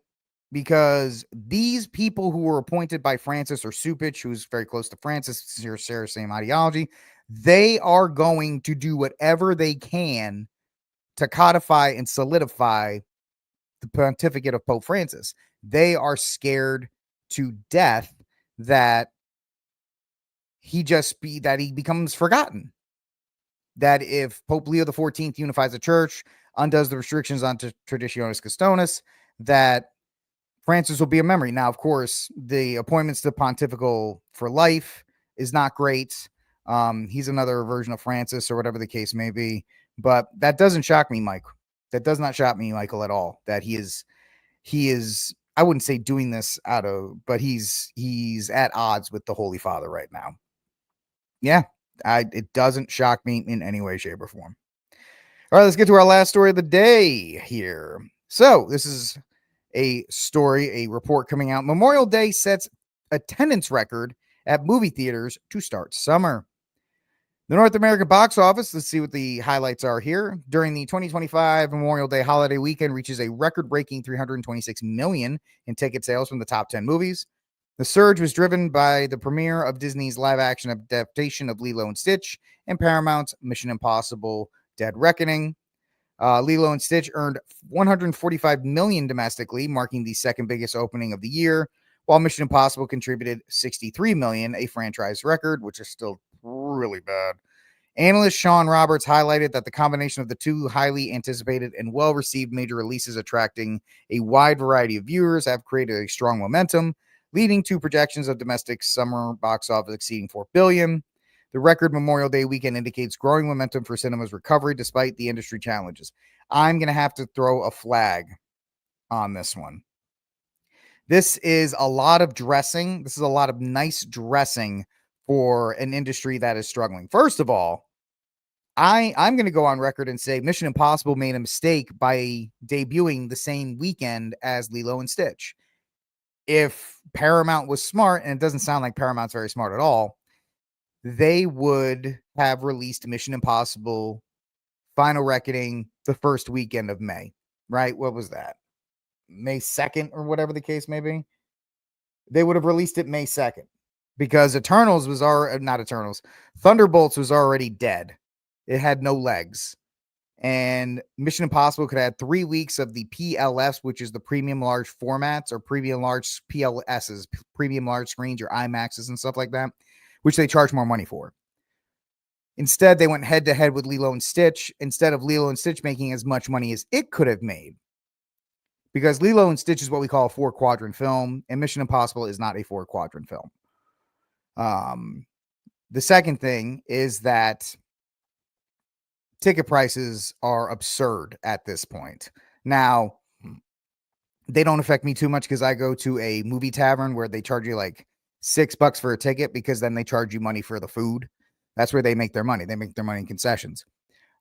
Because these people who were appointed by Francis or Supich, who's very close to Francis, share same ideology, they are going to do whatever they can to codify and solidify the pontificate of Pope Francis. They are scared to death that he becomes forgotten. That if Pope Leo XIV unifies the church, undoes the restrictions on Traditionis Custodes, that Francis will be a memory. Now, of course, the appointments to pontifical for life is not great. He's another version of Francis or whatever the case may be. But that doesn't shock me, Mike. That does not shock me, Michael, at all. That he is, I wouldn't say doing this but he's at odds with the Holy Father right now. Yeah, it doesn't shock me in any way, shape, or form. All right, let's get to our last story of the day here. So this is a report coming out. Memorial Day sets attendance record at movie theaters to start summer. The North American box office, let's see what the highlights are here. During the 2025 Memorial Day holiday weekend, reaches a record-breaking 326 million in ticket sales from the top 10 movies. The surge was driven by the premiere of Disney's live-action adaptation of Lilo and Stitch and Paramount's Mission Impossible: Dead Reckoning. Lilo and Stitch earned 145 million domestically, marking the second biggest opening of the year, while Mission Impossible contributed 63 million, a franchise record, which is still really bad. Analyst Sean Roberts highlighted that the combination of the two highly anticipated and well-received major releases attracting a wide variety of viewers have created a strong momentum, leading to projections of domestic summer box office exceeding 4 billion. The record Memorial Day weekend indicates growing momentum for cinema's recovery despite the industry challenges. I'm going to have to throw a flag on this one. This is a lot of dressing. This is a lot of nice dressing for an industry that is struggling. First of all, I'm going to go on record and say Mission Impossible made a mistake by debuting the same weekend as Lilo and Stitch. If Paramount was smart, and it doesn't sound like Paramount's very smart at all, they would have released Mission Impossible Final Reckoning the first weekend of May, right? What was that? May 2nd or whatever the case may be. They would have released it May 2nd because Thunderbolts was already dead. It had no legs. And Mission Impossible could have had 3 weeks of the PLFs, which is the premium large formats, or premium large PLSs, premium large screens, or IMAXs and stuff like that, which they charge more money for. Instead, they went head to head with Lilo and Stitch, instead of Lilo and Stitch making as much money as it could have made. Because Lilo and Stitch is what we call a 4-quadrant film, and Mission Impossible is not a 4-quadrant film. The second thing is that ticket prices are absurd at this point. Now, they don't affect me too much because I go to a movie tavern where they charge you like $6 for a ticket because then they charge you money for the food. That's where they make their money. They make their money in concessions.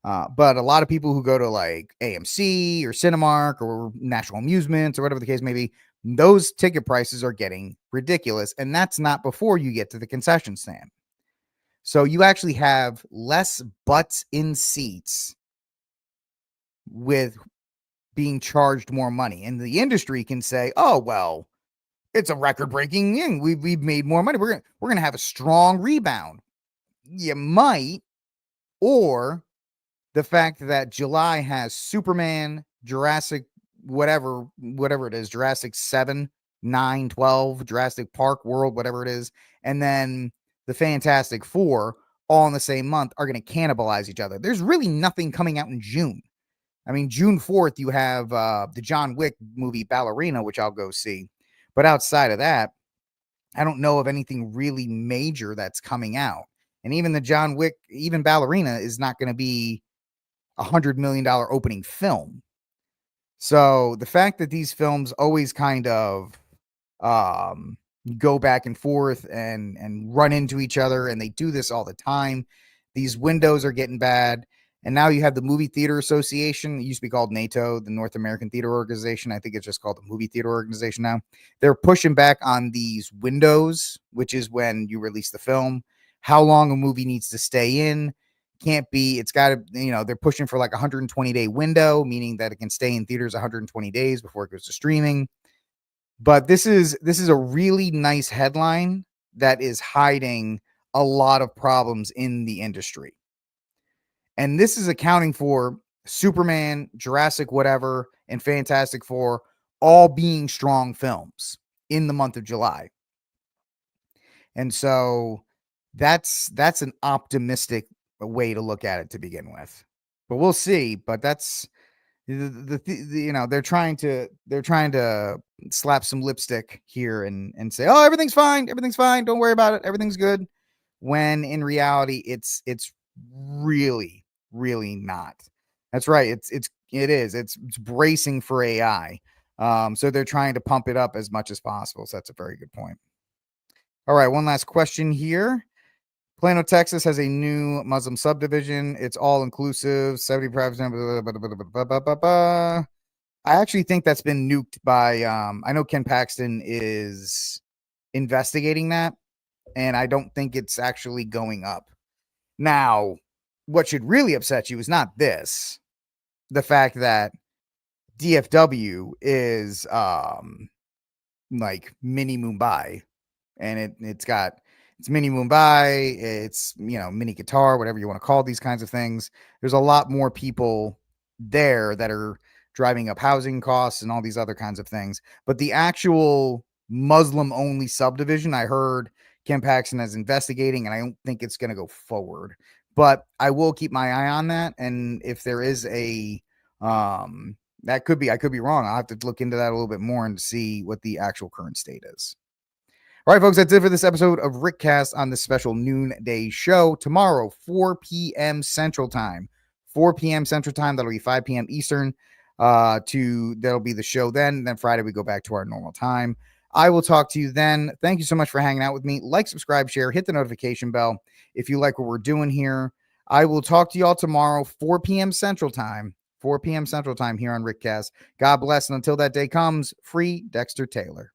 But a lot of people who go to like AMC or Cinemark or National Amusements or whatever the case may be, those ticket prices are getting ridiculous. And that's not before you get to the concession stand. So you actually have less butts in seats with being charged more money. And the industry can say, oh, well, it's a record-breaking thing. We've made more money. We're gonna have a strong rebound. You might, or the fact that July has Superman, Jurassic, whatever it is, Jurassic 7, 9, 12, Jurassic Park World, whatever it is, and then the Fantastic Four all in the same month are going to cannibalize each other. There's really nothing coming out in June. I mean, June 4th, you have the John Wick movie Ballerina, which I'll go see. But outside of that, I don't know of anything really major that's coming out. And even the John Wick, even Ballerina is not going to be $100 million opening film. So the fact that these films always kind of go back and forth and run into each other, and they do this all the time. These windows are getting bad. And now you have the Movie Theater Association. It used to be called NATO, the North American Theater Organization. I think it's just called the Movie Theater Organization now. They're pushing back on these windows, which is when you release the film, how long a movie needs to stay in. Can't be, it's got to, they're pushing for like a 120-day window, meaning that it can stay in theaters 120 days before it goes to streaming. But this is a really nice headline that is hiding a lot of problems in the industry. And this is accounting for Superman, Jurassic whatever, and Fantastic Four all being strong films in the month of July. And so that's an optimistic way to look at it to begin with. But we'll see. But that's they're trying to slap some lipstick here and say, oh, everything's fine, don't worry about it, everything's good, when in reality it's really not. That's right, it's bracing for AI. So they're trying to pump it up as much as possible. So that's a very good point. All right, one last question here. Plano, Texas has a new Muslim subdivision. It's all inclusive, 70%. I actually think that's been nuked by, I know Ken Paxton is investigating that, and I don't think it's actually going up. Now, what should really upset you is not this, the fact that DFW is like mini Mumbai, and it's mini Mumbai, it's mini Qatar, whatever you want to call these kinds of things. There's a lot more people there that are driving up housing costs and all these other kinds of things. But the actual Muslim only subdivision, I heard Ken Paxton is investigating, and I don't think it's going to go forward. But I will keep my eye on that. And if there is a I could be wrong. I'll have to look into that a little bit more and see what the actual current state is. All right, folks, that's it for this episode of RickCast on this special noonday show. Tomorrow, 4 p.m. Central Time. 4 p.m. Central Time. That'll be 5 p.m. Eastern. That'll be the show then. Then Friday, we go back to our normal time. I will talk to you then. Thank you so much for hanging out with me. Like, subscribe, share, hit the notification bell if you like what we're doing here. I will talk to you all tomorrow, 4 p.m. Central Time. 4 p.m. Central Time here on RickCast. God bless. And until that day comes, free Dexter Taylor.